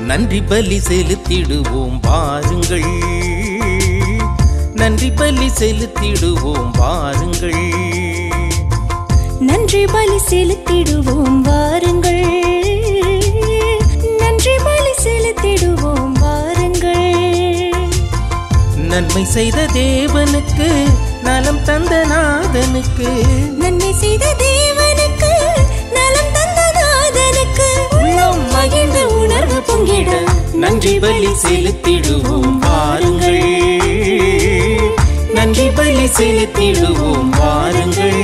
நன்றி பலி செலுத்திடுவோம் வாருங்கள், நன்றி பலி செலுத்திடுவோம் வாருங்கள், நன்றி பலி செலுத்திடுவோம் வாருங்கள், நன்றி பலி செலுத்திடுவோம் வாருங்கள். நன்மை செய்த தேவனுக்கு, நலம் தந்த நாதனுக்கு, நன்மை செய்த தேவனுக்கு, நலம் தந்த நாதனுக்கு, உள்ளம் மகிழ்ந்த உணர்வு பொங்கிட நன்றி பலி செலுத்திடுவோம் வாருங்கள், நன்றி பலி செலுத்திடுவோம் வாருங்கள்.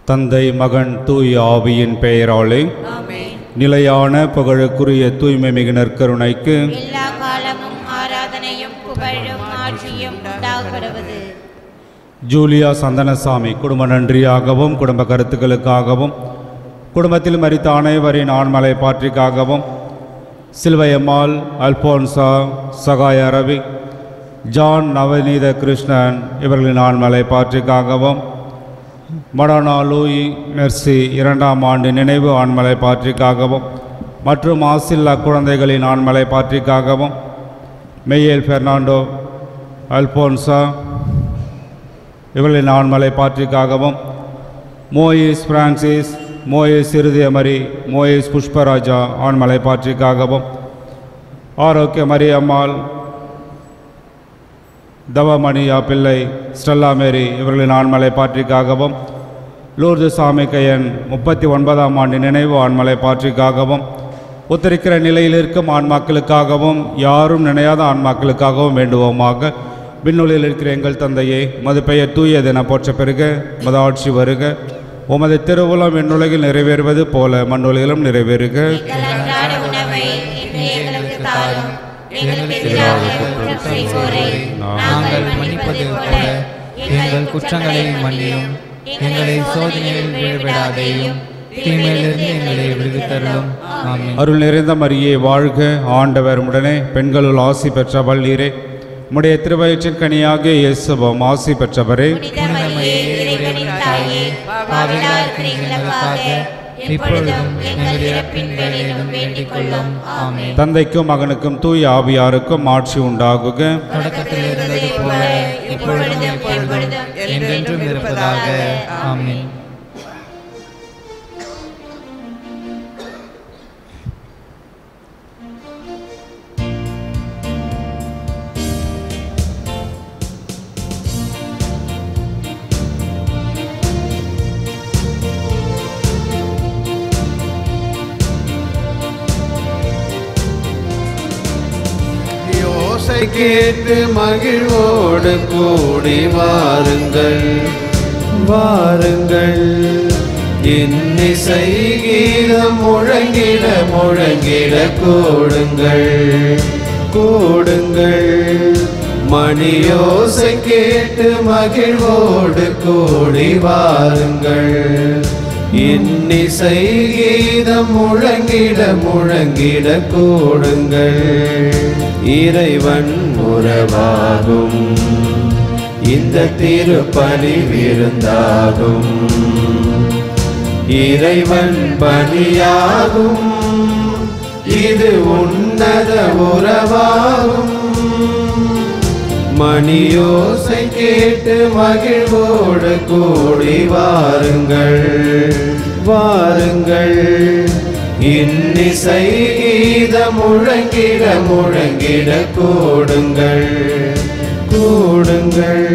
தந்தை மகன் தூய் ஆவியின் பெயராலே நிலையான புகழுக்குரிய தூய்மை மிகு நற்கருணைக்கு எல்லா காலமும் ஆராதனையும் புகழும் ஆட்சியும் உண்டாகிறது. ஜூலியா சந்தனசாமி குடும்ப நன்றியாகவும் குடும்ப கருத்துக்களுக்காகவும் குடும்பத்தில் மரித்த அனைவரின் ஆண்மலை பாற்றிக்காகவும் சில்வையம்மாள், அல்போன்சா, சகாய ரவி, ஜான், நவநீத கிருஷ்ணன் இவர்களின் ஆண்மலை பாற்றிக்காகவும் மடானா லூயி மெர்சி 2ஆம் ஆண்டு நினைவு ஆண்மலை பாற்றிக்காகவும் மற்றும் ஆசில்லா குழந்தைகளின் ஆண்மலை பாற்றிக்காகவும் மெய்யேல் பெர்னாண்டோ, அல்போன்சா இவர்களின் ஆண்மலை பாற்றிக்காகவும் மோயிஸ் பிரான்சிஸ், மோயிஸ் இருதயமரி, மோயிஸ் புஷ்பராஜா ஆண்மலை பாற்றிக்காகவும் ஆரோக்கிய மரியம்மாள், தவமணியா பிள்ளை, ஸ்டெல்லா மேரி இவர்களின் ஆண்மலை பாற்றிக்காகவும் லூர்து சாமிக்கையன் 39ஆம் ஆண்டு நினைவு ஆண்மலை பாற்றிக்காகவும் உத்தரிக்கிற நிலையில் இருக்கும் ஆன்மாக்களுக்காகவும் யாரும் நினையாத ஆன்மாக்களுக்காகவும் வேண்டுவோமாக. விண்ணுலில் இருக்கிற எங்கள் தந்தையே, உமது பெயர் தூயதென போற்ற பெறுக, உமது ஆட்சி வருக, உமது திருவுளம் விண்ணுலகில் நிறைவேறுவது போல மண்ணுலகிலும் நிறைவேறுக. நாங்கள் மன்னிப்பது போல எங்கள் குற்றங்களை மன்னியும், எங்களை சோதனையில் விழவிடாதேயும், தீமையிலிருந்து எங்களை விடுவித்தருளும். ஆமென். அருள் நிறைந்த மரியே வாழ்க, ஆண்டவர் உடனே, பெண்களுள் ஆசி பெற்றவள் நீரே, உம்முடைய திருவயிற்றின் கனியாகிய இயேசுவும் ஆசி பெற்றவரே. இப்பொழுதும் எங்கள் இறப்பின் வேளையிலும் வேண்டிக் கொள்ளும். ஆமென். தந்தைக்கும் மகனுக்கும் தூய ஆவியாருக்கும் ஆட்சி உண்டாகுக. தொடக்கத்தில் இருந்தது போல இப்பொழுதும் எப்பொழுதும் என்றென்றும் இருப்பதாக. ஆமென். கேட்டு மகிழ்வோடு கூடி வாருங்கள், வாருங்கள், இன்னிசை கீதம் முழங்கிட முழங்கிட கூடுங்கள், கூடுங்கள், மணியோசை கேட்டு மகிழ்வோடு கூடி வாருங்கள், இன்னிசை கீதம் முழங்கிட முழங்கிட கூடுங்கள். இறைவன் உறவாகும் இந்த திருப்பலி விருந்தாகும், இறைவன் பலியாகும் இது உன்னத உறவாகும். மணியோசை கேட்டு மகிழ்வோடு கூடி வாருங்கள், வாருங்கள், இன்னிசை கீதம் முழங்கிட முழங்கிட கூடுங்கள், கூடுங்கள்.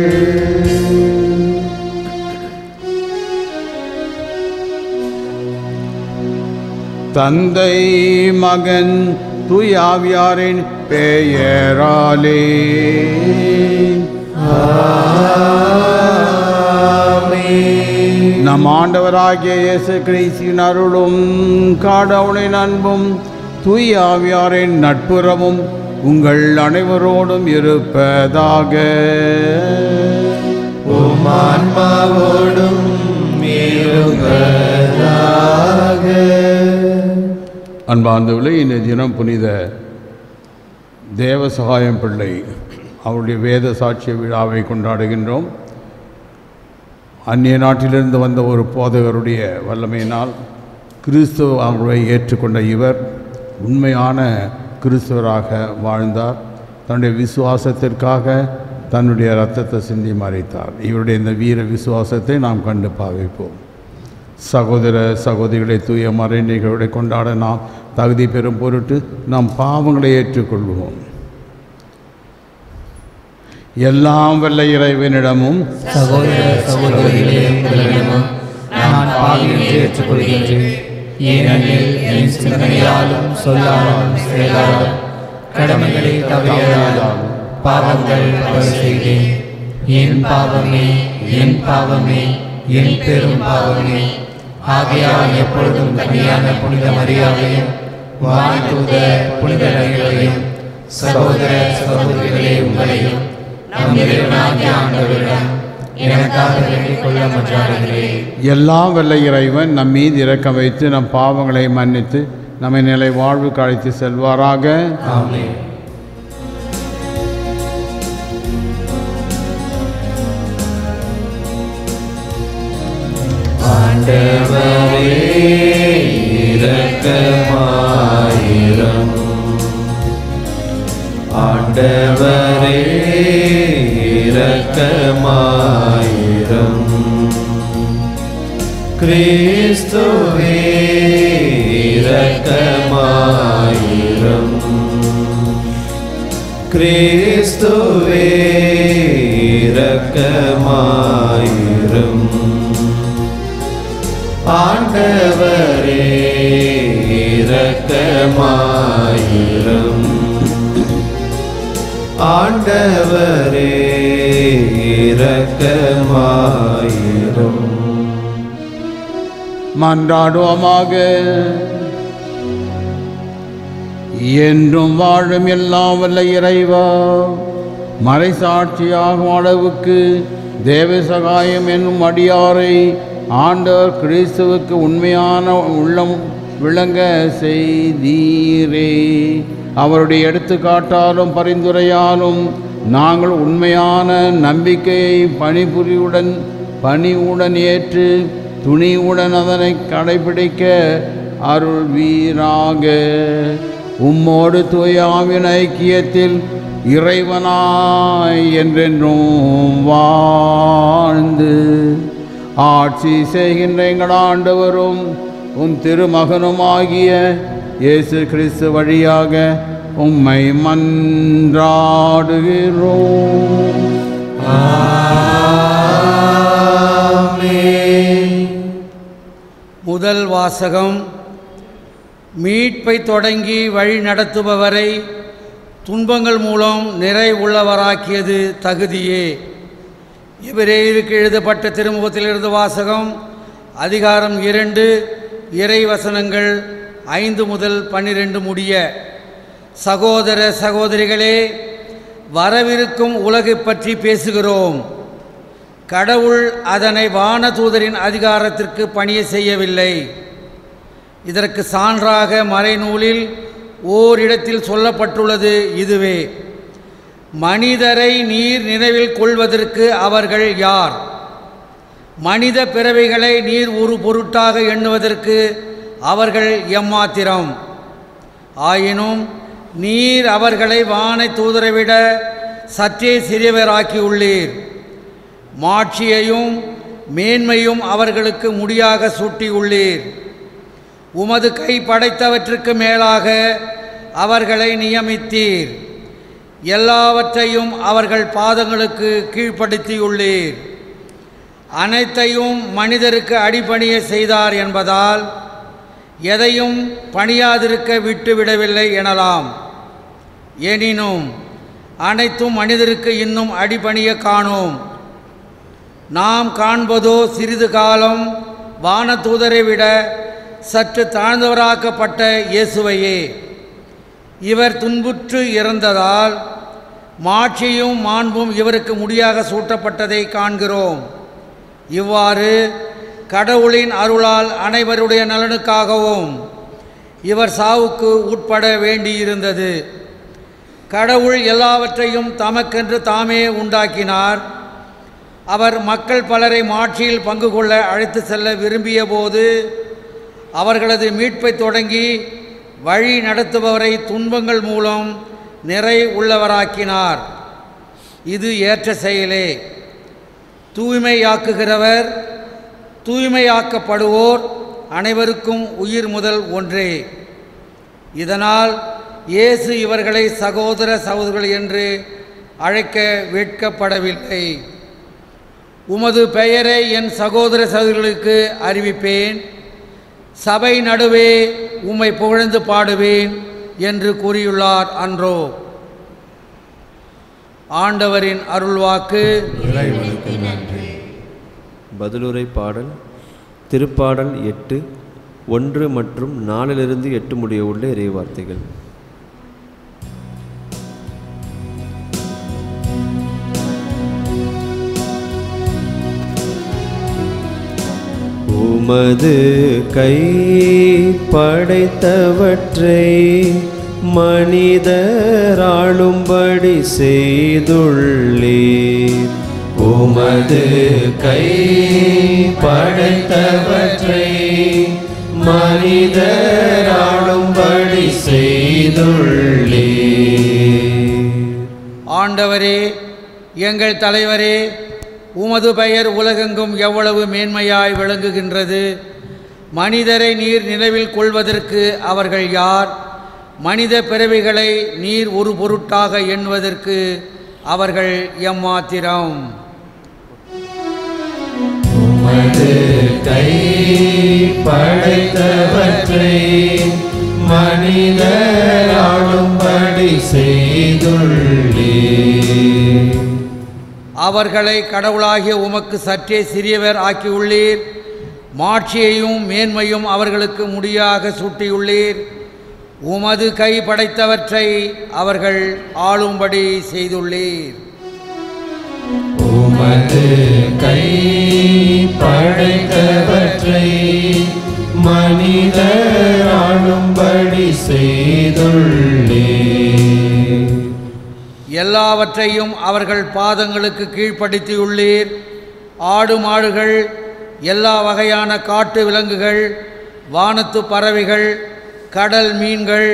தந்தை மகன் தூய ஆவியாரின் பெயராலே நம் ஆண்டவராகிய இயேசு கிறிஸ்துவின் அருளும் கடவுளின் அன்பும் தூய ஆவியாரின் நட்புறவும் உங்கள் அனைவரோடும் இருப்பதாக. உம் ஆன்மாவோடும் இருப்பதாக. அன்பார்ந்தவர்களே, இந்த தினம் புனித தேவசகாயம் பிள்ளை அவருடைய வேத சாட்சிய விழாவை கொண்டாடுகின்றோம். அந்நிய நாட்டிலிருந்து வந்த ஒரு போதகருடைய வல்லமையினால் கிறிஸ்துவை ஏற்றுக்கொண்ட இவர் உண்மையான கிறிஸ்துவராக வாழ்ந்தார். தன்னுடைய விசுவாசத்திற்காக தன்னுடைய இரத்தத்தை சிந்தி மறைத்தார். இவருடைய இந்த வீர விசுவாசத்தை நாம் கண்டு பாவிப்போம். சகோதர சகோதரிகளை தூய மறைநிகழ்வுகளை கொண்டாட நாம் தகுதி பெறும் பொருட்டு நாம் பாவங்களை ஏற்றுக்கொள்வோம். எல்லாம் வல்ல இறைவனிடமும் சகோதர சகோதரிகளே உங்களிடமும் நான் பாவியை ஏற்றுக்கொள்கின்றேன். ஏனெனில் என் சிந்தனையாலும் சொல்லாலும் செயலாலும் கடமைகளை தவறியதாலும் பாவங்கள் பல செய்தேன். என் பாவமே, என் பாவமே, என் பெரும் பாவமே. ஆகையால் எப்பொழுதும் கன்னியான புனித மரியாதையும் வாய்தூத புனிதரையும் சகோதர சகோதரிகளே உங்களையும் நம் இறைவனாகிய ஆண்டவரிடம் எனக்காக வேண்டிக் கொள்ள மன்றாடுகிறேன். எல்லாம் வல்ல இறைவன் நம் மீது இரக்கம் வைத்து நம் பாவங்களை மன்னித்து நம்மை நிலை வாழ்வுக்கு அழைத்து செல்வாராக. ஆமென். ஆண்டவரே இரக்கமாயிரம். ஆண்டவரே இரக்கமாயிரம். கிறிஸ்துவே இரக்கமாயிரம். கிறிஸ்துவே இரக்கமாயிரம். ஆண்டவரே இரக்கமாயிரம். ஆண்டவரே இரக்கமாயிரம். மன்றாடுவோமாக. என்றும் வாழும் எல்லாம் வல்ல இறைவா, மறைசாட்சியாகும் அளவுக்கு தேவசகாயம் என்னும் அடியாரை ஆண்டவர் கிறிஸ்துவுக்கு உண்மையான உள்ளம் விளங்க செய்தீரே. அவருடைய எடுத்துக்காட்டாலும் பரிந்துரையாலும் நாங்கள் உண்மையான நம்பிக்கையை பணிவுடன் ஏற்று துணிவுடன் அதனை கடைபிடிக்க அருள்வீராக. உம்மோடு தூய ஆவியின் ஐக்கியத்தில் இறைவனாய் என்றென்றும் வாழ்ந்து ஆட்சி செய்கின்ற எங்கள் ஆண்டவரும் உம் திருமகனுமாகிய இயேசு கிறிஸ்து வழியாக உம்மை மன்றாடுகிறோம். முதல் வாசகம். மீட்பை தொடங்கி வழி நடத்துபவரை துன்பங்கள் மூலம் நிறைவுள்ளவராக்கியது தகுதியே. எபிரேயருக்கு எழுதப்பட்ட திருமுகத்திலிருந்து வாசகம். அதிகாரம் 2, இறை வசனங்கள் 5 முதல் 12 முடிய. சகோதர சகோதரிகளே, வரவிருக்கும் உலகை பற்றி பேசுகிறோம். கடவுள் அதனை வானதூதரின் அதிகாரத்திற்கு பணிய செய்யவில்லை. இதற்கு சான்றாக மறைநூலில் ஓரிடத்தில் சொல்லப்பட்டுள்ளது இதுவே: மனிதரை நீர் நினைவில் கொள்வதற்கு அவர்கள் யார்? மனித பிறவைகளை நீர் ஒரு பொருட்டாக எண்ணுவதற்கு அவர்கள் எம்மாத்திரம்? ஆயினும் நீர் அவர்களை வானை தூதரை விட சற்றே சிறியவராக்கியுள்ளீர். மாட்சியையும் மேன்மையும் அவர்களுக்கு முடியாக சூட்டியுள்ளீர். உமது கை படைத்தவற்றுக்கு மேலாக அவர்களை நியமித்தீர். எல்லாவற்றையும் அவர்கள் பாதங்களுக்கு கீழ்ப்படுத்தியுள்ளீர். அனைத்தையும் மனிதருக்கு அடிபணிய செய்தார் என்பதால் எதையும் பணியாதிருக்க விட்டுவிடவில்லை எனலாம். எனினும் அனைத்தும் மனிதருக்கு இன்னும் அடிபணிய காணோம். நாம் காண்பதோ சிறிது காலம் வானதூதரை விட சற்று தாழ்ந்தவராக்கப்பட்ட இயேசுவையே. இவர் துன்புற்று இறந்ததால் மாட்சியும் மாண்பும் இவருக்கு முடியாக சூட்டப்பட்டதை காண்கிறோம். இவ்வாறு கடவுளின் அருளால் அனைவருடைய நலனுக்காகவும் இவர் சாவுக்கு உட்பட வேண்டியிருந்தது. கடவுள் எல்லாவற்றையும் தமக்கென்று தாமே உண்டாக்கினார். அவர் மக்கள் பலரை மாட்சியில் பங்கு கொள்ள அழைத்து செல்ல விரும்பிய போது அவர்களது மீட்பை தொடங்கி வழி நடத்துபவரை துன்பங்கள் மூலம் நிறை உள்ளவராக்கினார். இது ஏற்ற செயலே. தூய்மையாக்குகிறவர் தூய்மையாக்கப்படுவோர் அனைவருக்கும் உயிர் முதல் ஒன்றே. இதனால் இயேசு இவர்களை சகோதர சகோதரர்கள் என்று அழைக்க வெட்கப்படவில்லை. உமது பெயரை என் சகோதர சகோதரர்களுக்கு அறிவிப்பேன், சபை நடுவே உம்மை புகழ்ந்து பாடுவேன் என்று கூறியுள்ளார் அன்றோ. ஆண்டவரின் அருள்வாக்கு. இறைவனுக்கு நன்றி. பதிலுரை பாடல் திருப்பாடல் 8 1 மற்றும் 4 8 முடிய உள்ள இறைவார்த்தைகள். உமது கை படைத்தவற்றை மனிதராளும்படி செய்துள்ளீர். உமது கை படைத்தவற்றை மனிதராளும்படி செய்துள்ளீர். ஆண்டவரே, எங்கள் தலைவரே, உமது பெயர் உலகெங்கும் எவ்வளவு மேன்மையாய் விளங்குகின்றது. மனிதரை நீர் நினைவில் கொள்வதற்கு அவர்கள் யார்? மனித பிறவிகளை நீர் ஒரு பொருட்டாக எண்ணுவதற்கு அவர்கள் எம்மாத்திரம். உமது கை படைத்தவற்றை மனிதராளும்படி செய்துள்ளீர். அவர்களை கடவுளாகிய உமக்கு சற்றே சிறியவர் ஆக்கியுள்ளீர். மாட்சியையும் மேன்மையும் அவர்களுக்கு முடியாக சூட்டியுள்ளீர். உமது கை படைத்தவற்றை அவர்கள் ஆளும்படி செய்துள்ளீர். உமது கை படைத்தவற்றை மனிதராளும்படி செய்துள்ளீர். எல்லாவற்றையும் அவர்கள் பாதங்களுக்கு கீழ்ப்படுத்தியுள்ளீர். ஆடு மாடுகள், எல்லா வகையான காட்டு விலங்குகள், வானத்து பறவைகள், கடல் மீன்கள்,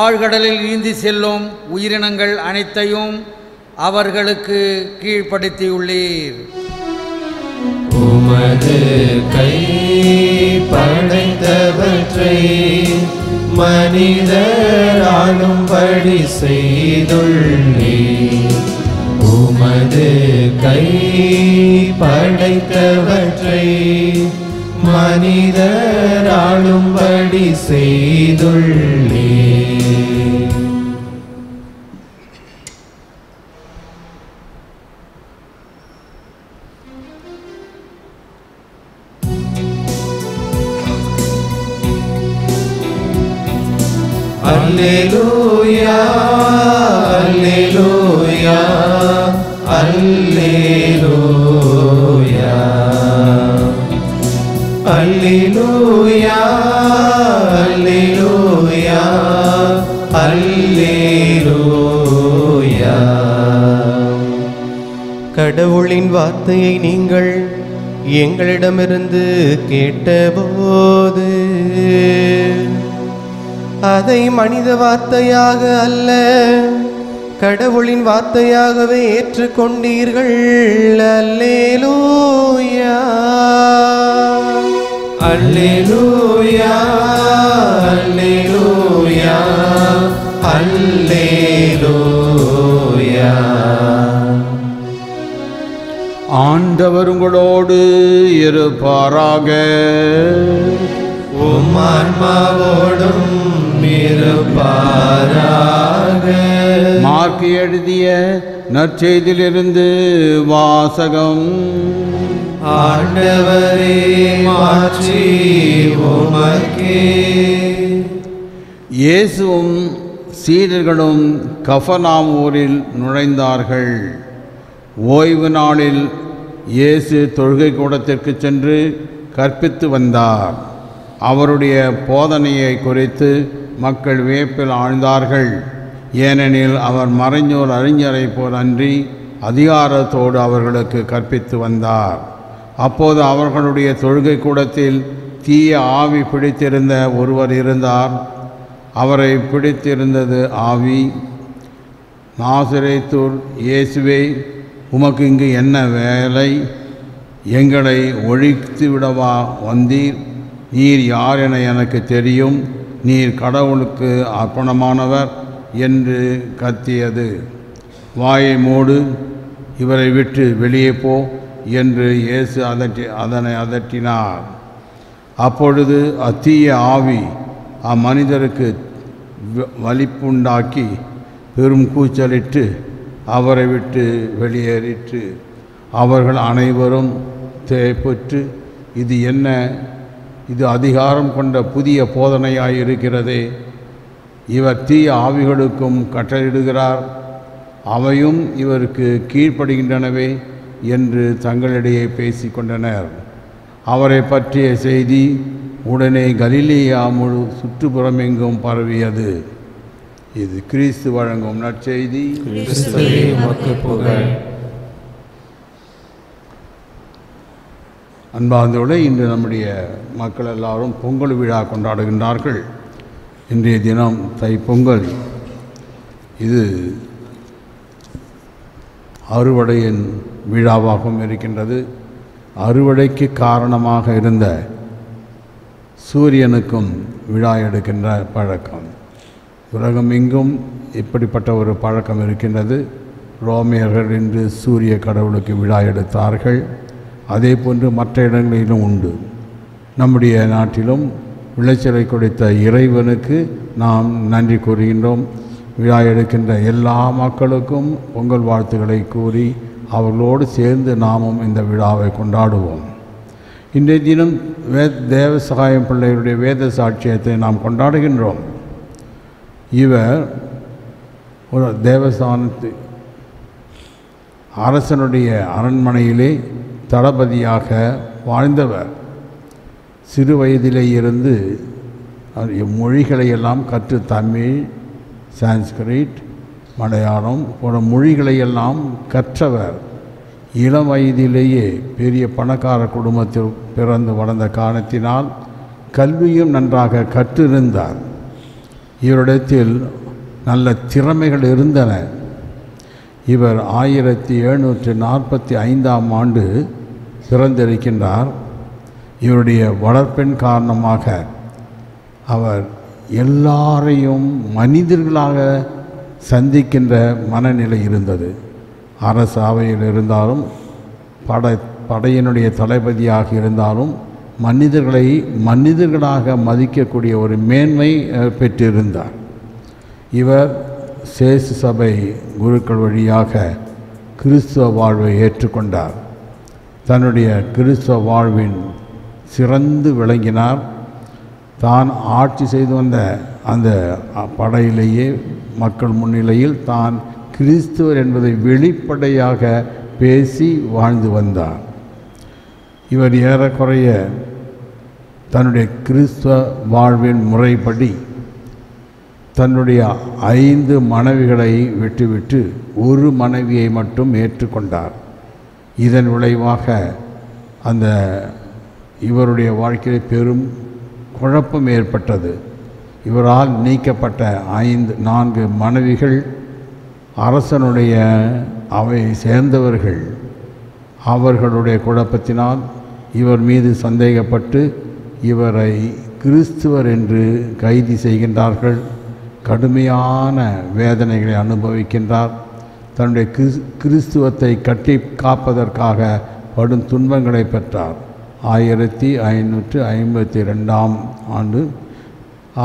ஆழ்கடலில் நீந்தி செல்லும் உயிரினங்கள் அனைத்தையும் அவர்களுக்கு கீழ்ப்படுத்தியுள்ளீர். உமது கை படைத்தவற்றை மனிதராளும்படி செய்துள்ளீர். உமது கை படைத்தவற்றை மனிதராளும்படி செய்துள்ளீர். அல்லேலூயா அல்லேலூயா அல்லேலூயா அல்லேலூயா அல்லேலூயா அல்லேலூயா. கடவுளின் வார்த்தையை நீங்கள் எங்களிடமிருந்து கேட்டபோது அதை மனித வார்த்தையாக அல்ல, கடவுளின் வார்த்தையாகவே ஏற்றுக்கொண்டீர்கள். அல்லேலூயா அல்லேலூயா அல்லேலூயா அல்லேலூயா. ஆண்டவர் உங்களோடு இருப்பாராக. உம் ஆன்மாவோடும் இருப்பாராக. மார்க்கு எழுதிய நற்செய்தியிலிருந்து வாசகம். ஆண்டவரே, மாட்சி உமக்கே. இயேசுவும் சீடர்களும் கஃபர்நாம் ஊரில் நுழைந்தார்கள். ஓய்வு நாளில் இயேசு தொழுகை கூடத்திற்கு சென்று கற்பித்து வந்தார். அவருடைய போதனையை குறித்து மக்கள் வியப்பில் ஆழ்ந்தார்கள். ஏனெனில் அவர் மறைஞர் அறிஞரை போல் அன்றி அதிகாரத்தோடு அவர்களுக்கு கற்பித்து வந்தார். அப்போது அவர்களுடைய தொழுகை கூடத்தில் தீய ஆவி பிடித்திருந்த ஒருவர் இருந்தார். அவரை பிடித்திருந்தது ஆவி, நாசரேத்தூர் இயேசுவே, உமக்கு இங்கு என்ன வேலை? எங்களை ஒழித்து விடவா வந்தீர்? நீர் யார் என எனக்கு தெரியும். நீர் கடவுளுக்கு அர்ப்பணமானவர் என்று கத்தியது. வாயை மூடு, இவரை விட்டு வெளியே போ என்று இயேசு அதனை அதட்டினார். அப்பொழுது அத்தீய ஆவி அம்மனிதருக்கு வலிப்புண்டாக்கி பெரும் கூச்சலிட்டு அவரை விட்டு வெளியேறிற்று. அவர்கள் அனைவரும் தேய்ப்புற்று, இது என்ன? இது அதிகாரம் கொண்ட புதிய போதனையாயிருக்கிறதே. இவர் தீய ஆவிகளுக்கும் கட்டளையிடுகிறார், அவையும் இவருக்கு கீழ்ப்படுகின்றனவே என்று தங்களிடையே பேசிக்கொண்டனர். அவரை பற்றிய செய்தி உடனே கலிலேயா முழு சுற்றுப்புறமெங்கும் பரவியது. இது கிறிஸ்து வழங்கும் நற்செய்தி. அன்பார்ந்தோடு இன்று நம்முடைய மக்கள் எல்லாரும் பொங்கல் விழா கொண்டாடுகின்றார்கள். இன்றைய தினம் தைப்பொங்கல். இது அறுவடையின் விழாவாகவும் இருக்கின்றது. அறுவடைக்கு காரணமாக இருந்த சூரியனுக்கும் விழா எடுக்கின்ற பழக்கம் உலகம் எங்கும் இப்படிப்பட்ட ஒரு பழக்கம் இருக்கின்றது. ரோமியர்கள் இன்று சூரிய கடவுளுக்கு விழா எடுத்தார்கள். அதே போன்று மற்ற இடங்களிலும் உண்டு. நம்முடைய நாட்டிலும் விளைச்சலை கொடுத்த இறைவனுக்கு நாம் நன்றி கூறுகின்றோம். விழா எடுக்கின்ற எல்லா மக்களுக்கும் பொங்கல் வாழ்த்துக்களை கூறி அவர்களோடு சேர்ந்து நாமும் இந்த விழாவை கொண்டாடுவோம். இன்றைய தினம் தேவசகாயம் பிள்ளைகளுடைய வேத சாட்சியத்தை நாம் கொண்டாடுகின்றோம். இவர் ஒரு தேவஸ்தானத்து அரசனுடைய அரண்மனையிலே தளபதியாக வாழ்ந்தவர். சிறு வயதிலே இருந்து மொழிகளையெல்லாம் கற்று தமிழ், சான்ஸ்கிரிட், மலையாளம் போன்ற மொழிகளையெல்லாம் கற்றவர். இளம் வயதிலேயே பெரிய பணக்கார குடும்பத்தில் பிறந்து வளர்ந்த காரணத்தினால் கல்வியும் நன்றாக கற்றிருந்தார். இவரிடத்தில் நல்ல திறமைகள் இருந்தன. இவர் 1745ஆம் ஆண்டு பிறந்திருக்கின்றார். இவருடைய வளர்ப்பின் காரணமாக அவர் எல்லாரையும் மனிதர்களாக சந்திக்கின்ற மனநிலை இருந்தது. அரச அவையில் இருந்தாலும் படையினுடைய தளபதியாக இருந்தாலும் மனிதர்களை மனிதர்களாக மதிக்கக்கூடிய ஒரு மேன்மை பெற்றிருந்தார். இவர் சேசு சபை குருக்கள் வழியாக கிறிஸ்துவ வாழ்வை ஏற்றுக்கொண்டார். தன்னுடைய கிறிஸ்துவ வாழ்வின் சிறந்து விளங்கினார். தான் ஆட்சி செய்து வந்த அந்த படையிலேயே மக்கள் முன்னிலையில் தான் கிறிஸ்துவர் என்பதை வெளிப்படையாக பேசி வாழ்ந்து வந்தார். இவர் ஏறக்குறைய தன்னுடைய கிறிஸ்துவ வாழ்வின் முறைப்படி தன்னுடைய 5 மனைவிகளை விட்டுவிட்டு ஒரு மனைவியை மட்டும் ஏற்றுக்கொண்டார். இதன் விளைவாக அந்த இவருடைய வாழ்க்கையில் பெரும் குழப்பம் ஏற்பட்டது. இவரால் நீக்கப்பட்ட 4 மனைவிகள் அரசனுடைய அவையை சேர்ந்தவர்கள். அவர்களுடைய குழப்பத்தினால் இவர் மீது சந்தேகப்பட்டு இவரை கிறிஸ்துவர் என்று கைது செய்கின்றார்கள். கடுமையான வேதனைகளை அனுபவிக்கின்றார். தன்னுடைய கிறிஸ்துவத்தை கட்டி காப்பதற்காக படும் துன்பங்களை பெற்றார். 1552ஆம் ஆண்டு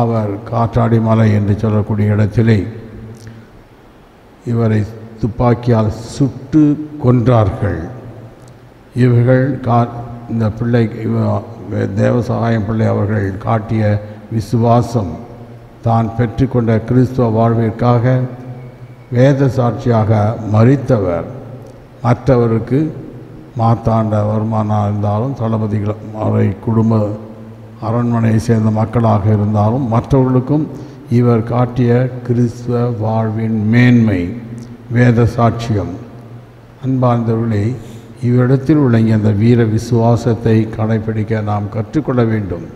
அவர் காற்றாடி மலை என்று சொல்லக்கூடிய இடத்திலே இவரை துப்பாக்கியால் சுட்டு கொன்றார்கள். இவர்கள் இந்த பிள்ளை தேவசகாயம் பிள்ளை அவர்கள் காட்டிய விசுவாசம், தான் பெற்றுக்கொண்ட கிறிஸ்துவ வாழ்விற்காக வேத சாட்சியாக மரித்தவர். மற்றவருக்கு மார்த்தாண்ட வருமானம் இருந்தாலும், தளபதிகள் அறை குடும்ப அரண்மனையை சேர்ந்த மக்களாக இருந்தாலும், மற்றவர்களுக்கும் இவர் காட்டிய கிறிஸ்துவ வாழ்வின் மேன்மை வேத சாட்சியம். அன்பார்ந்தவர்களே, இவ்விடத்தில் விளங்கிய அந்த வீர விசுவாசத்தை கடைப்பிடிக்க நாம் கற்றுக்கொள்ள வேண்டும்.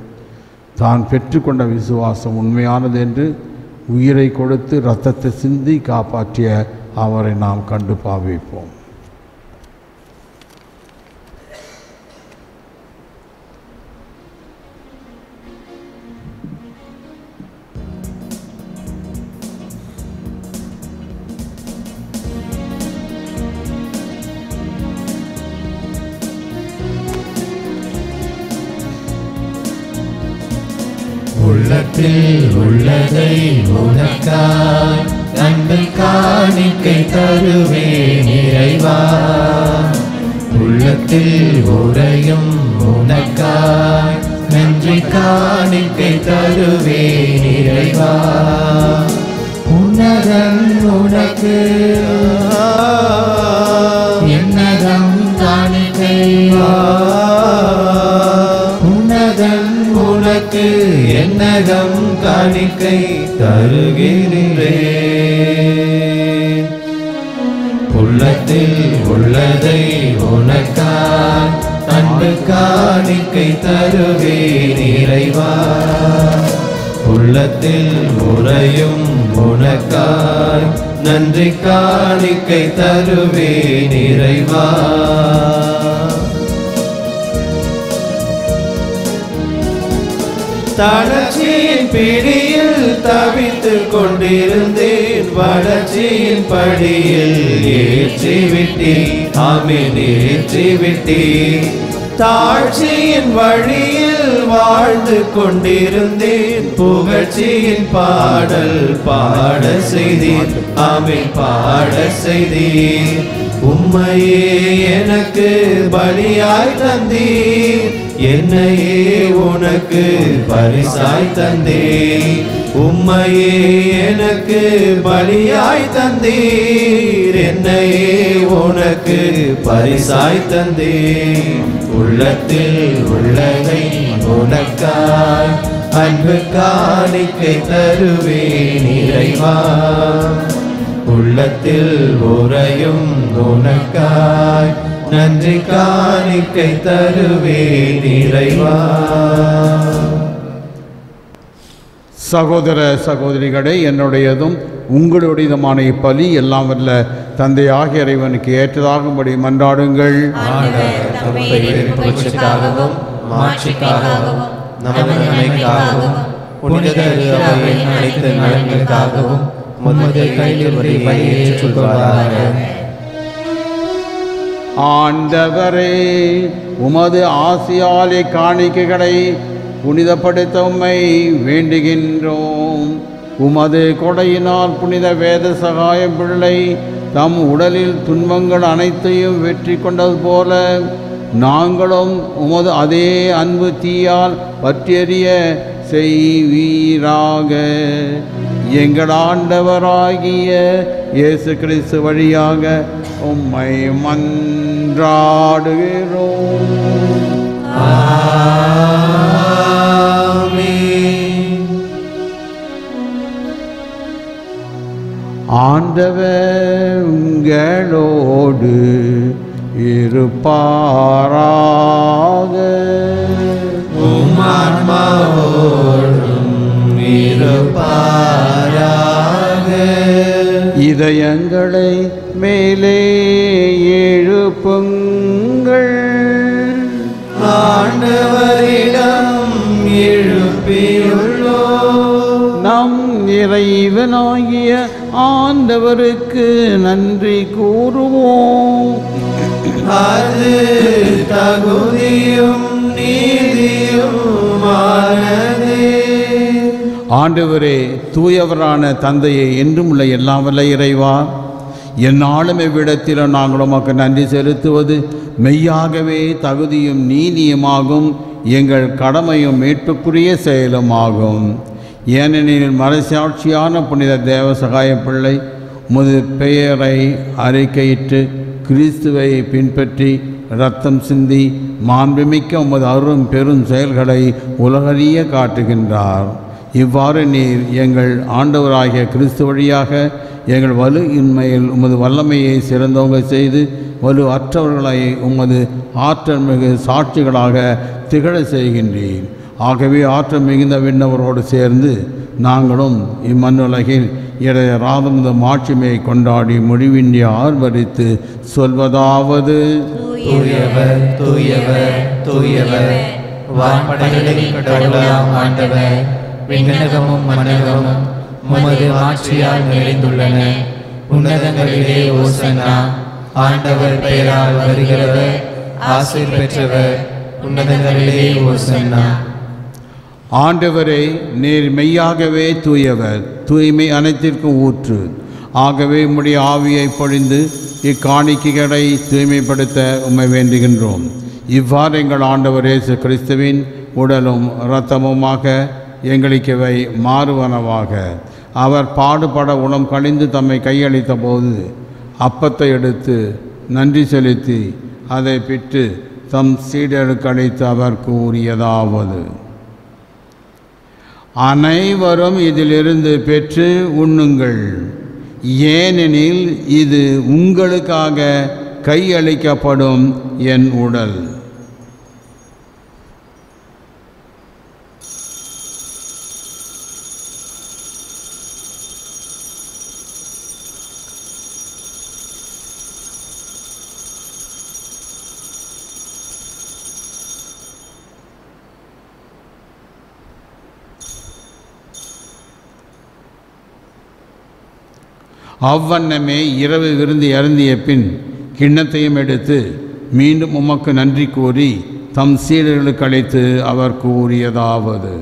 தான் பெற்றுக்கொண்ட விசுவாசம் உண்மையானது என்று உயிரை கொடுத்து இரத்தத்தை சிந்தி காப்பாற்றிய அவரை நாம் கண்டு பாவிப்போம். உள்ளத்தில் உள்ளதை உனக்காய் அன்பு காணிக்கை தருவேன் இறைவா. உள்ளத்தில் உறையும் உனக்காய் நன்றி காணிக்கை தருவேன் இறைவா. உன்னதன் உனக்கு என்னதம் காணிக்கை, உன்னதன் உனக்கு என்னகம் காணிக்கை தருகிறேன். உள்ளத்தில் உள்ளதை உனக்காய் அன்பு காணிக்கை தருவேன் இறைவா. உள்ளத்தில் உறையும் உனக்காய் நன்றி காணிக்கை தருவேன் இறைவா. தளர்ச்சியின் பிடியில் தவித்துக் கொண்டிருந்தேன், வளர்ச்சியின் படியில் ஏற்றிவிட்டேன், ஆமென் ஏற்றிவிட்டேன். தாழ்ச்சியின் வழியில் வாழ்ந்து கொண்டிருந்தேன், புகழ்ச்சியின் பாடல் பாட செய்தேன், ஆமென் பாட செய்தேன். உம்மையே எனக்கு பலியாய் தந்தீர், என்னையே உனக்கு பரிசாய் தந்தீர். உம்மையே எனக்கு பலியாய் தந்தீர், என்னையே உனக்கு பரிசாய் தந்தீர். உள்ளத்தில் உள்ளதை உனக்காய் அன்பு காணிக்கை தருவேன் இறைவா. உள்ளத்தில் உறையும் உனக்காய் நன்றி காணிக்கை தருவேன் இறைவா. சகோதர சகோதரிகளே, என்னுடையதும் உங்களுடையதுமான இப்பலி எல்லாம் வல்ல தந்தையாகிய இறைவனுக்கு ஏற்றதாகும்படி மன்றாடுங்கள். புகழ்ச்சிக்காகவும் மாட்சிக்காகவும் நமது நன்மைக்காகவும் புனித அவையின் அனைத்து நலன்களுக்காகவும் உமது கையில் ஒரு ஏற்றுக்கொள்வாராக. ஆண்டவரே, உமது ஆசியாலே காணிக்கைகளை புனிதப்படுத்த உம்மை வேண்டுகின்றோம். உமது கொடையினால் புனித வேத சகாயம் பிள்ளை தம் உடலில் துன்பங்கள் அனைத்தையும் வெற்றி கொண்டது போல நாங்களும் உமது அதே அன்பு தீயால் பற்றியறிய செய்வீராக. எங்கள் ஆண்டவராகிய இயேசு கிறிஸ்து வழியாக உம்மை மன்றாடுகிறோம். ஆண்டவர் உங்களோடு இருப்பாராக. உம் ஆன்மாவோடும் இருப்பாராக. இதயங்களை மேலே எழுப்புங்கள். ஆண்டவரிடம் எழுப்பியுள்ளோம். நம் இறைவனாகிய ஆண்டவருக்கு நன்றி கூறுவோம். அது தகுதியும் நீதியுமானதே. ஆண்டவரே, தூயவரான தந்தையே, என்றும் உள்ள எல்லாம் வல்ல இறைவா, எந்நாளும் எவ்விடத்திலும் நாங்கள் உமக்கு நன்றி செலுத்துவது மெய்யாகவே தகுதியும் நீதியுமாகும், எங்கள் கடமையும் மீட்புக்குரிய செயலுமாகும். ஏனெனில் மறைசாட்சியான புனித தேவசகாய பிள்ளை உமது பெயரை அறிக்கையிட்டு கிறிஸ்துவை பின்பற்றி இரத்தம் சிந்தி மாண்புமிக்க உமது அரும் பெரும் செயல்களை உலகறிய காட்டுகின்றார். இவ்வாறு நீர் எங்கள் ஆண்டவராகிய கிறிஸ்து வழியாக எங்கள் வலு இன்மையில் உமது வல்லமையை சிறந்தவங்க செய்து வலு அற்றவர்களை உமது ஆற்றல் மிகு சாட்சிகளாக திகழ செய்கின்றீர். ஆகவே ஆற்றல் மிகுந்த விண்ணவரோடு சேர்ந்து நாங்களும் இம்மண்ணுலகில் இடையராதும் இந்த மாட்சிமையை கொண்டாடி முடிவின்றி ஆர்வரித்து சொல்வதாவது: தூயவர் தூயவர் தூயவர், வான்படைகளின் கடவுளாம் ஆண்டவர், விண்ணகமும் மன்னகமும் உமது மாட்சியால் நிறைந்துள்ளன. உன்னதங்களிலே ஓசன்னா. ஆண்டவர் பெயரால் வருகிறவர் ஆசீர் பெற்றவர். உன்னதங்களிலே ஓசன்னா. ஆண்டவரே, நீர் மெய்யாகவே தூயவர், தூய்மை அனைத்திற்கும் ஊற்று. ஆகவே உம்முடைய ஆவியை பொழிந்து இக்காணிக்கைகளை தூய்மைப்படுத்த உம்மை வேண்டுகின்றோம். இவ்வாறு எங்கள் ஆண்டவர் இயேசு கிறிஸ்துவின் உடலும் இரத்தமுமாக எங்களுக்கவை மாறுவனவாக. அவர் பாடுபட உணம் கழிந்து தம்மை கையளித்த போது அப்பத்தை எடுத்து நன்றி செலுத்தி அதை பிட்டு தம் சீடருக்கு அளித்து அவர் கூறியதாவது: அனைவரும் இதிலிருந்து பெற்று உண்ணுங்கள், ஏனெனில் இது உங்களுக்காக கையளிக்கப்படும் என் உடல். அவ்வண்ணமே இரவு விருந்து அருந்திய பின் கிண்ணத்தையும் எடுத்து மீண்டும் உமக்கு நன்றி கூறி தம் சீடர்களுக்கு அழைத்து அவர் கூறியதாவது: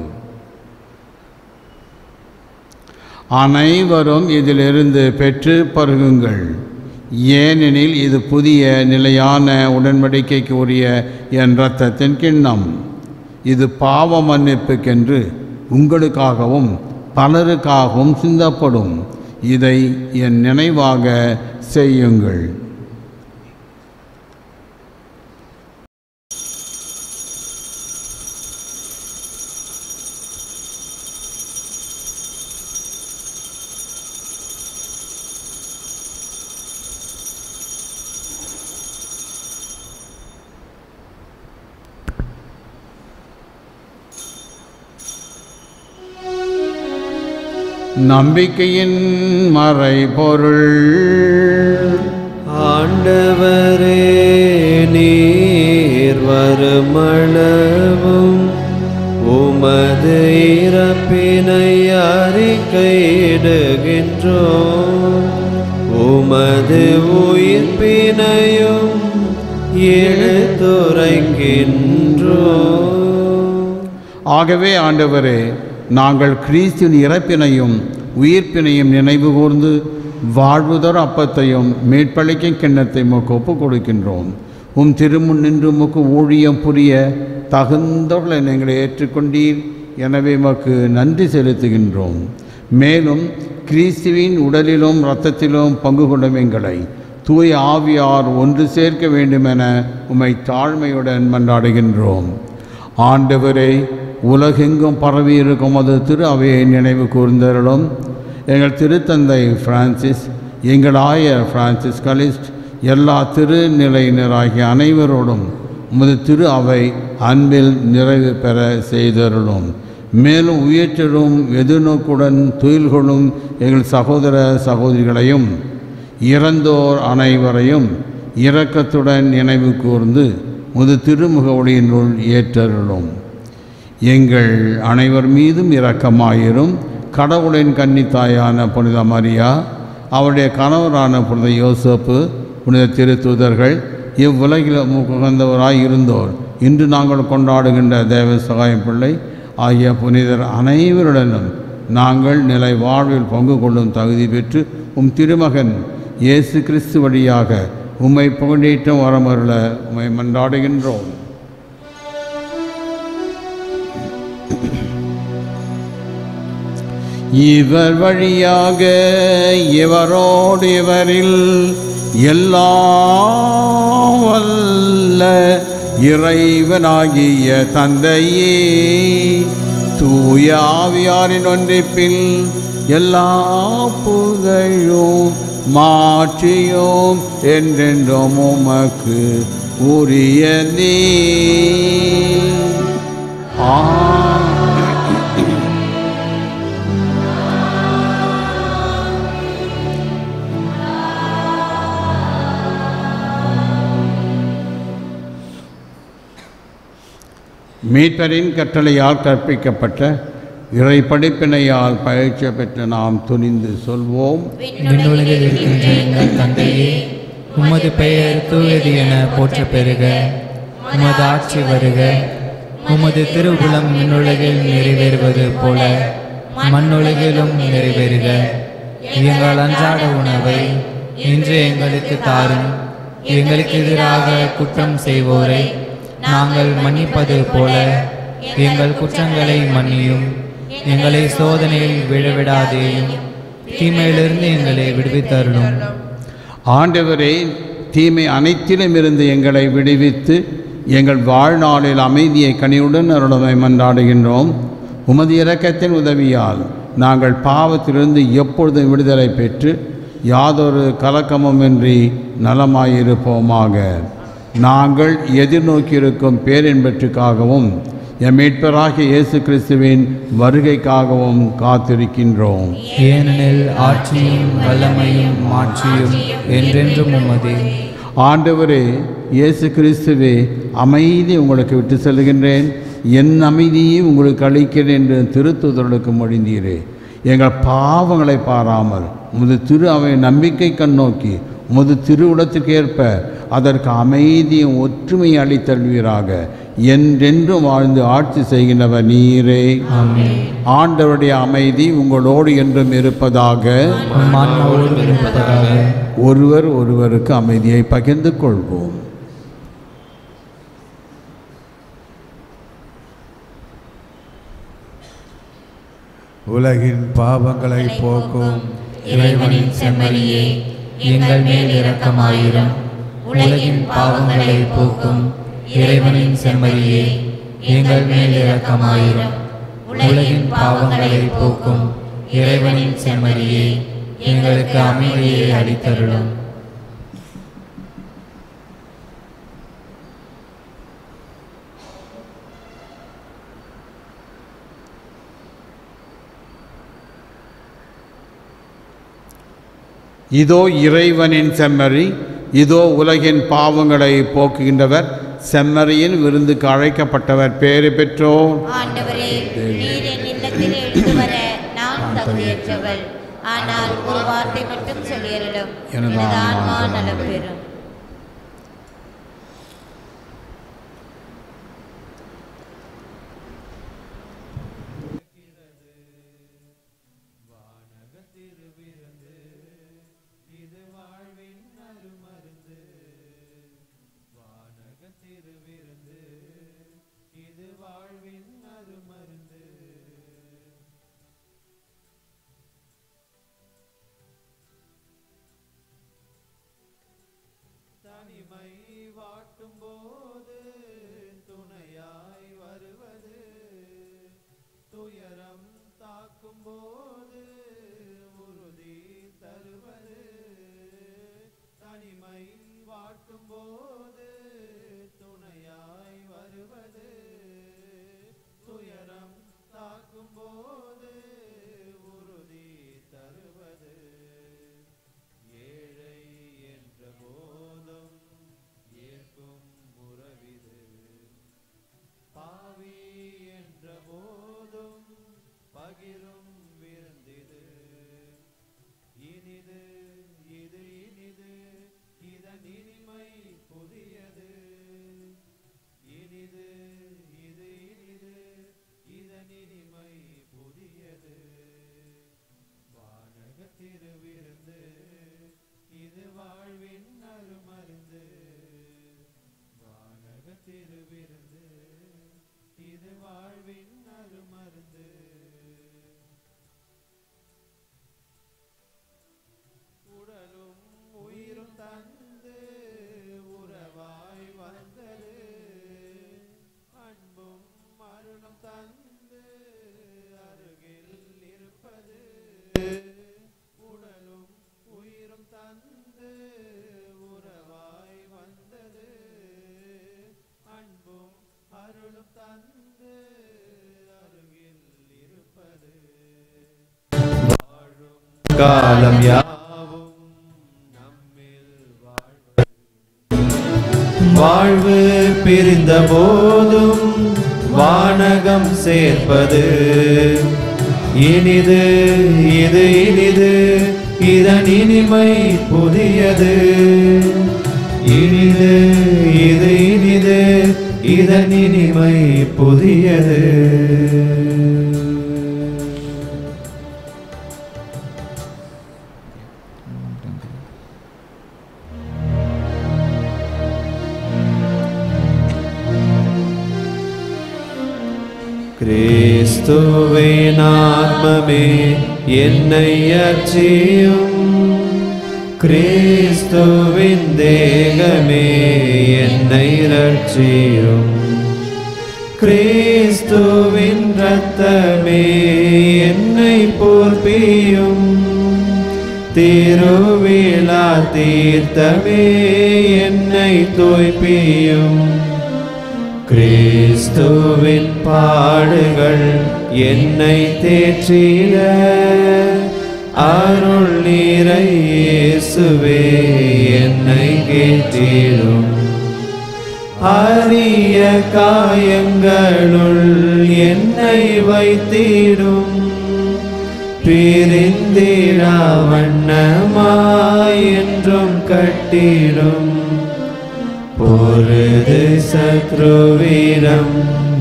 அனைவரும் இதிலிருந்து பெற்று பருகுங்கள், ஏனெனில் இது புதிய நிலையான உடன்படிக்கைக்கு உரிய என் இரத்தத்தின் கிண்ணம். இது பாவ மன்னிப்புக்கென்று உங்களுக்காகவும் பலருக்காகவும் சிந்தப்படும். இதை என் நினைவாக செய்யுங்கள். நம்பிக்கையின் மறைபொருள். ஆண்டவரே, நீர் வருமளவும் உமது இறப்பினை அறிக்கையிடுகின்றோம், உமது உயிர்ப்பினையும் எடுத்துரைக்கின்றோம். ஆகவே ஆண்டவரே, நாங்கள் கிறிஸ்துவின் இறப்பினையும் உயிர்ப்பினையும் நினைவு கூர்ந்து வாழ்வுதர் அப்பத்தையும் மீட்பளிக்கும் கிண்ணத்தை உமக்கு ஒப்புக் கொடுக்கின்றோம். உம் திருமுன் நின்று உமக்கு ஊழியம் புரிய தகுந்தவர்களை நீங்கள் ஏற்றுக்கொண்டீர். எனவே உமக்கு நன்றி செலுத்துகின்றோம். மேலும் கிறிஸ்துவின் உடலிலும் இரத்தத்திலும் பங்கு கொள்ளும் எங்களை தூய ஆவியார் ஒன்று சேர்க்க வேண்டுமென உம்மை தாழ்மையுடன் மன்றாடுகின்றோம். ஆண்டவரே, உலகெங்கும் பரவியிருக்கும் அது திரு அவையை நினைவு கூர்ந்தருளும். எங்கள் திருத்தந்தை பிரான்சிஸ், எங்கள் ஆயர் பிரான்சிஸ் கலிஸ்ட், எல்லா திருநிலையினராகிய அனைவரோடும் உமது திரு அவை அன்பில் நிறைவு பெற செய்தருளும். மேலும் உயிர்த்தெழும் எதிர்நோக்குடன் துயில்கொள்ளும் எங்கள் சகோதர சகோதரிகளையும் இறந்தோர் அனைவரையும் இரக்கத்துடன் நினைவு கூர்ந்து முது திருமுக ஒளியினுள் ஏற்றருளும். எங்கள் அனைவர் மீதும் இரக்கமாயிரும். கடவுளின் கன்னித்தாயான புனித மரியா, அவருடைய கணவரான புனித யோசப்பு, புனித திருத்தூதர்கள், இவ்வுலகில் உகந்தவராய் இருந்தோர், இன்று நாங்கள் கொண்டாடுகின்ற தேவ சகாயம் பிள்ளை ஆகிய புனிதர் அனைவருடனும் நாங்கள் நிலை வாழ்வில் பங்கு கொள்ளும் தகுதி பெற்று உம் திருமகன் இயேசு கிறிஸ்து வழியாக உம்மை புகழேற்றம் வரமருள உம்மை மன்றாடுகின்றோம். இவர் வழியாக இவரோடு இவரில் எல்லாம் வல்ல இறைவனாகிய தந்தையே, தூய ஆவியாரின் ஒன்றிப்பில் எல்லா புகழும் மாற்றியும் என்றென்றும் உமக்கு உரியதே. மீட்பரின் கட்டளையால் கற்பிக்கப்பட்ட இறை படிப்பினையால் பயிற்சி பெற்ற நாம் துணிந்து சொல்வோம். விண்ணுலகில் இருக்கின்ற எங்கள் தந்தையே, உமது பெயர் தூயது என போற்ற பெறுக. உமது ஆட்சி வருக. உமது திருவுளம் விண்ணுலகில் நிறைவேறுவது போல மண்ணுலகிலும் நிறைவேறுக. எங்கள் அன்றாட உணவை இன்று எங்களுக்கு தாரும். எங்களுக்கு எதிராக குற்றம் செய்வோரை நாங்கள் மன்னிப்பது போல எங்கள் குற்றங்களை மன்னியும். எங்களை சோதனையில் விழவிடாதேயும், தீமையிலிருந்து எங்களை விடுவித்தருளும். ஆண்டவரே, தீமை அனைத்திலும் இருந்து எங்களை விடுவித்து எங்கள் வாழ்நாளில் அமைதியை கனியுடன் அருளமை மன்றாடுகின்றோம். உமது இரக்கத்தின் உதவியால் நாங்கள் பாவத்திலிருந்து எப்பொழுதும் விடுதலை பெற்று யாதொரு கலக்கமுமின்றி நலமாயிருப்போமாக. நாங்கள் எதிர்நோக்கியிருக்கும் பேரின்பற்றுக்காகவும் எம் மீட்பராகிய இயேசு கிறிஸ்துவின் வருகைக்காகவும் காத்திருக்கின்றோம். ஏனெனில் ஆட்சியும் வல்லமையும் மாட்சியும் என்றென்றும் உமதே. ஆண்டவரே, இயேசு கிறிஸ்துவே, அமைதி உங்களுக்கு விட்டு செல்கின்றேன், என் அமைதியை உங்களுக்கு அளிக்கிறேன் என்று திருத்தூதர்களுக்கு மொழிந்தீரே. எங்கள் பாவங்களை பாராமல் உமது திரு அவை நம்பிக்கை கண்ணோக்கி உமது திருவுளத்துக்கேற்ப அதற்கு அமைதியும் ஒற்றுமையை அளித்தல்வீராக. என்றென்றும் வாழ்ந்து ஆட்சி செய்கின்றவர் நீரே. ஆண்டவருடைய அமைதி உங்களோடு என்றும் இருப்பதாக. ஒருவர் ஒருவருக்கு அமைதியை பகிர்ந்து கொள்வோம். உலகின் பாவங்களை போக்கும் இறைவனின் செம்மறியே, எங்கள் மேல் இரக்கமாயிரும். உலகின் பாவங்களை போக்கும் இறைவனின் செம்மறியே, எங்கள் மேல் இரக்கமாயிரும். உலகின் பாவங்களை போக்கும் இறைவனின் செம்மறியே, எங்களுக்கு அமைதியை அளித்தருளும். இதோ இறைவனின் செம்மறி, இதோ உலகின் பாவங்களை போக்குகின்றவர். செம்மறியின் விருந்துக்கு அழைக்கப்பட்டவர் பேறு பெற்றோர். ஆண்டவரே, நீர் என் இல்லத்தில் எழுந்து வர நான் தகுதியற்றவள். ஆனால் ஒரு வார்த்தை மட்டும் சொல்லியருளும், எனது ஆன்மா நலம் பெறும். உடலும் உயிரும் தந்து உறவாய் வந்தது அன்பும் அருளும் தந்து அருகில் இருப்பது வாழும் காலம் யாவும் நம்மில் வாழ்வு பிரிந்த போதும் வானகம் சேர்ப்பது இனிது இது இனிது இதன் இனிமை புதியது இனிது இது இனிது இதன் இனிமை புதியது கிறிஸ்துவின் ஆத்மமே என்னை அர்ச்சியும் கிறிஸ்துவின் தேகமே என்னை ரட்சியும் கிறிஸ்துவின் இரத்தமே என்னை போர்ப்பியும் திருவிழா தீர்த்தமே என்னை தூய்ப்பியும் கிறிஸ்துவின் பாடுகள் என்னை தேற்றிட அருள் நீரை இயேசுவே என்னை கேட்டிடும் அரிய காயங்களுள் என்னை வைத்திடும் பிரிந்திடா வண்ணமாய் என்றும் கட்டிடும் பொருது சத்ருவிடம்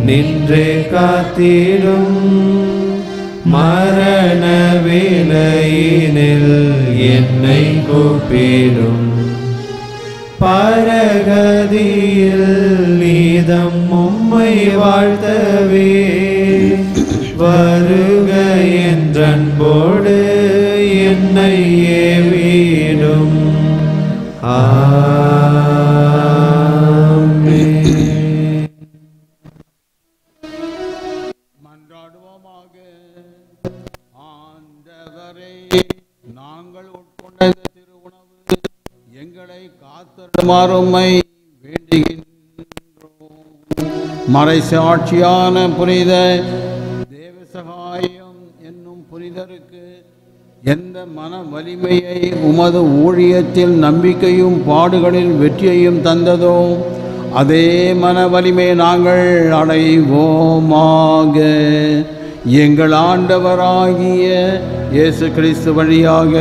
நின்று காத்திடும் மரண வேளையினில் என்னை கூப்பிடும் பரகதியில் நீதம் உம்மை வாழ்த்தவே வருக என்றன்போடு என்னை ஏவிடும் மன்றாடுவோமாக. ஆண்டவரே, நாங்கள் உட்கொண்ட திருவுணவு எங்களை காத்தருளுமாறு உம்மை வேண்டுகின்றோம். மறைசாட்சியான புனித தேவசகாயம் என்னும் புனிதருக்கு எந்த மன வலிமையை உமது ஊழியத்தில் நம்பிக்கையும் பாடுகளில் வெற்றியையும் தந்ததோ அதே மன வலிமை நாங்கள் அடைவோமாக. எங்கள் ஆண்டவராகிய இயேசு கிறிஸ்து வழியாக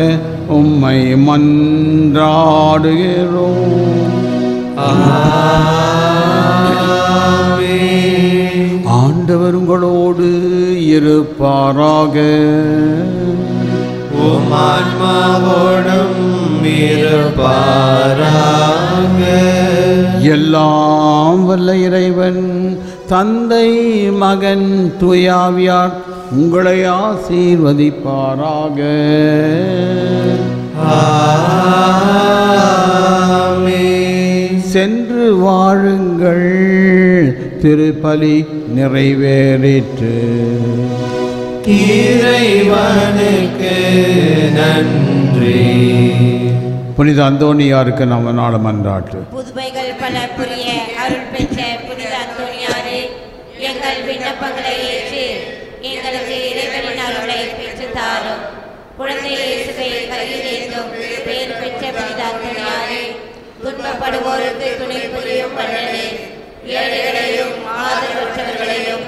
உம்மை மன்றாடுகிறோம். ஆண்டவர் உங்களோடு இருப்பாராக. உம் ஆன்மாவோடும் இருப்பாராக. எல்லாம் வல்ல இறைவன் தந்தை மகன் தூயாவியார் உங்களை ஆசீர்வதிப்பாராக. ஆமென். சென்று வாழுங்கள், திருப்பலி நிறைவேறிற்று. இறைவனுக்கு நன்றி. புனித அந்தோனியாருக்கு நம்ம நாள் மன்றாட்டு. புதுமைகள் பல புரிய அருள் பெற்ற புனித அந்தோனியாரே, எங்கள் விண்ணப்பங்களை ஏற்று எங்களுக்கு இறைவனின் அருளை பெற்று தாரும். குழந்தை இயேசுவை கையில் ஏந்தும் பேர் பெற்ற புனித அந்தோனியாரே, துன்பப்படுவோருக்கு துணை புரியும் வல்லலே, ஏழைகளையும் ஆதரவற்றவர்களையும்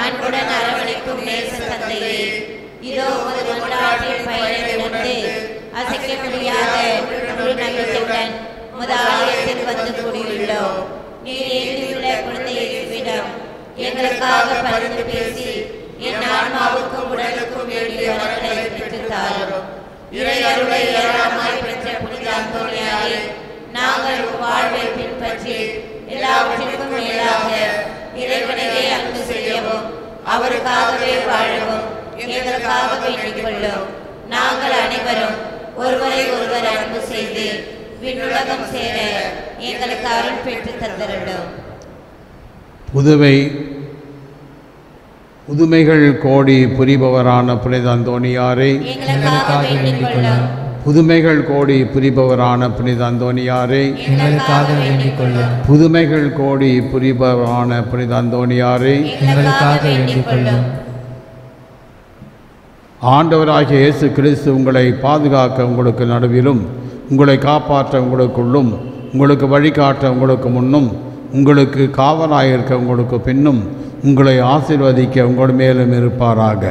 அன்புடன் அரவணைக்கும் நேச தந்தையே, இதோ ஒரு மன்றாட்டின் பயனை உணர்ந்து அசைக்க முடியாத முழு நம்பிக்கையுடன் முத ஆலயத்தில் வந்து கூடியுள்ளோம். நீர் ஏற்றியுள்ள குழந்தை இயேசுவிடம் எங்களுக்காக பரிந்து பேசி என் ஆன்மாவுக்கும் உடலுக்கும் வேண்டிய வரங்களை பெற்றுத் தாரும். இறை அருளை ஏராளமாய் பெற்ற புனித அந்தோனியாரே, நாங்கள் வாழ்வை பின்பற்றி எல்லாவற்றிற்கும் மேலாக இறைவனையே அன்பு செய்யவும் அவருக்காகவே வாழவும் எங்களுக்காக வேண்டிக் கொள்ளும். நாங்கள் அனைவரும் ஒருவரை ஒருவர் அன்பு செய்து விண்ணுலகம் சேர எங்களுக்கு அருள் பெற்று தந்திருந்தோம். புதுவை புதுமைகள் கோடி புரிபவரான புனித அந்தோணியாரே, எங்களுக்காக வேண்டிக் கொள்ளும். புதுமைகள் கோடி புரிபவரான புனித அந்தோணியாரே, எங்களுக்காக வேண்டிக் கொள்ளும். புதுமைகள் கோடி புரிபவரான புனித அந்தோணியாரே, எங்களுக்காக வேண்டிக் கொள்ளும். ஆண்டவராகிய இயேசு கிறிஸ்து உங்களை பாதுகாக்க உங்களுக்கு நடுவிலும், உங்களை காப்பாற்ற உங்களுக்குள்ளும், உங்களுக்கு வழிகாட்ட உங்களுக்கு முன்னும், உங்களுக்கு காவலாயிருக்க உங்களுக்கு பின்னும், உங்களை ஆசீர்வதிக்க உங்கள் மேலும் இருப்பாராக.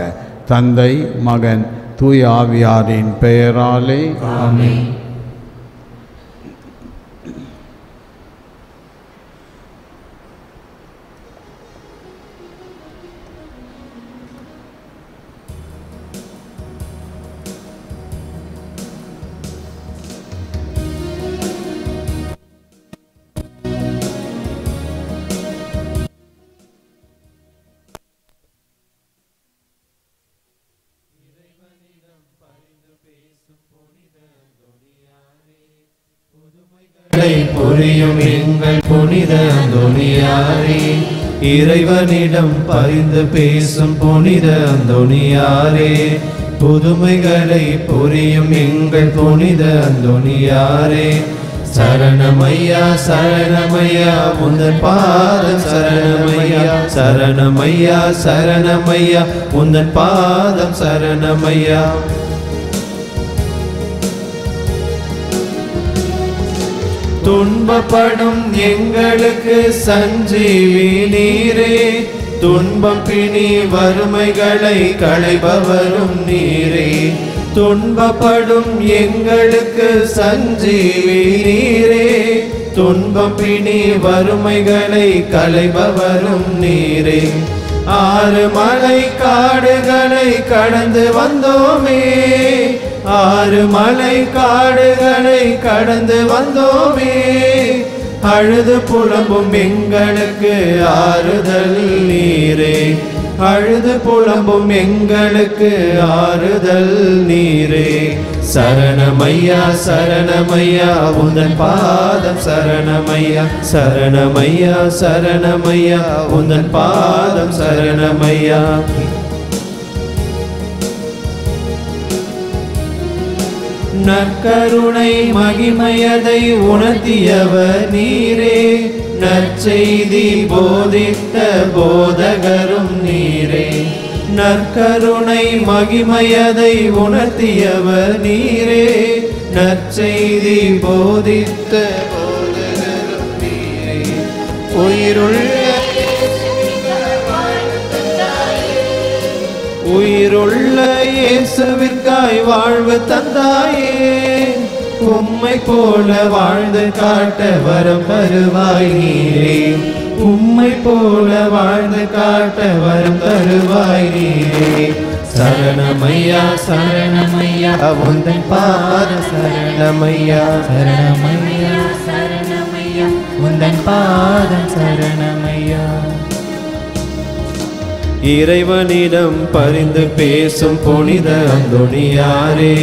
தந்தை, மகன், தூய ஆவியாரின் பெயராலே ஆமென். புரியும் எங்கள் புனித அந்தோணியாரே, இறைவனிடம் பரிந்து பேசும் புனித அந்தோணியாரே, புதுமைகளை புரியும் எங்கள் புனித அந்தோணியாரே, சரணமையா சரணமையா உந்தன் பாதம் சரணமையா, சரணமையா சரணமையா உந்தன் பாதம் சரணமையா. துன்பப்படும் எங்களுக்கு சஞ்சீவி நீரே, துன்பம் பிணி வறுமைகளை களைபவரும் நீரே, துன்பப்படும் எங்களுக்கு சஞ்சீவி நீரே, துன்பம் பிணி வறுமைகளை களைபவரும் நீரே. ஆறு மலை காடுகளை கடந்து வந்தோமே, ஆறு மலை காடுகளை கடந்து வந்தோமே, அழுது புலம்பும் எங்களுக்கு ஆறுதல் நீரே, அழுது புலம்பும் எங்களுக்கு ஆறுதல் நீரே. சரணமையா சரணமையா உந்தன் பாதம் சரணமையா, சரணமையா சரணமையா உந்தன் பாதம் சரணமையா. நற்கருணை மகிமையதை உணர்த்தியவர் நீரே, நற்செய்தி போதித்த போதகரும் நீரே, நற்கருணை மகிமையதை உணர்த்தியவர் நீரே, நற்செய்தி போதித்த போதகரும் நீரே. உயிருள்ள இயேசுவிற்காய் வாழ்வு தந்தாயே, உம்மை போல வாழ்ந்து காட்ட வரம் தருவாய் நீரே, உம்மை போல வாழ்ந்து காட்ட வரம் தருவாய் நீரே. சரணமையா சரணமையா உந்தன் பாத சரணமையா, சரணமையா சரணமையா உந்தன் பாதம் சரணமையா. இறைவனிடம் பரிந்து பேசும் புனித அந்தோணியாரே,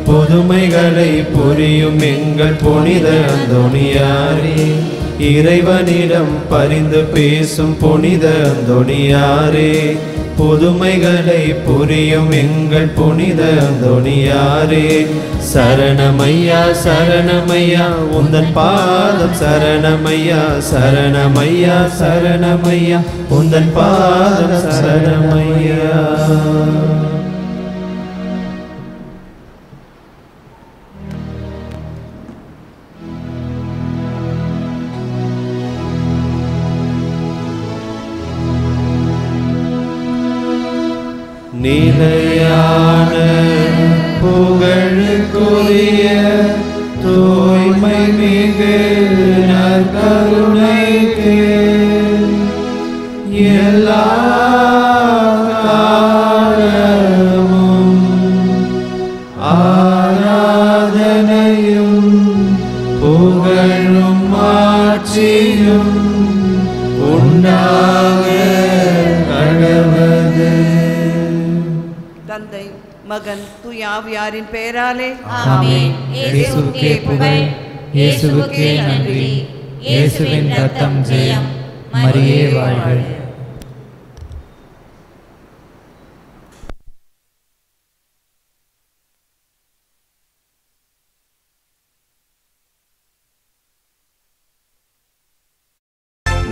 புதுமைகளை புரியும் எங்கள் புனித அந்தோணியாரே, இறைவனிடம் பரிந்து பேசும் புனித அந்தோணியாரே, புதுமைகளை புரியும் எங்கள் புனித அந்தோணியாரே. சரணமையா சரணமையா உந்தன் பாதம் சரணமையா, சரணமையா சரணமையா உந்தன் பாதம் சரணமையா. நிலையான புகழுக்குரிய தூய்மை மிகு நற்கருணைக்கு எல்லா காலமும் ஆராதனையும் புகழும் ஆட்சியும் உண்டாக கடவது. தந்தை, மகன், தூய ஆவியாரின் பெயராலே ஆமென். இயேசுவுக்கே புகழ், இயேசுவுக்கே நன்றி. இயேசுவின் ரத்தம் ஜெயம், மரியே வாழ்க.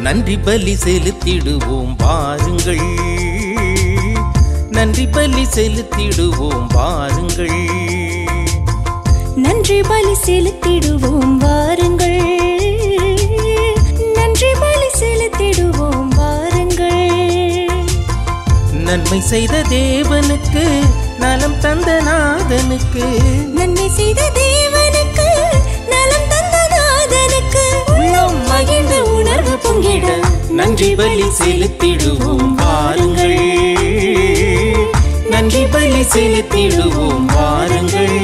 நன்றி பலி செலுத்திடுவோம் வாருங்கள், நன்றி பலி செலுத்திடுவோம் வாருங்கள், நன்றி பலி செலுத்திடுவோம் வாருங்கள், நன்றி பலி செலுத்திடுவோம் வாருங்கள். நன்மை செய்த தேவனுக்கு, நலம் தந்த நாதனுக்கு, நன்மை செய்த தேவனுக்கு, நலம் தந்த நாதனுக்கு, உள்ளம் மகிழ்ந்த உணர்வு பொங்கிட நன்றி பலி செலுத்திடுவோம் வாருங்கள், நன்றி பலி செலுத்திடுவோம் வாருங்கள்.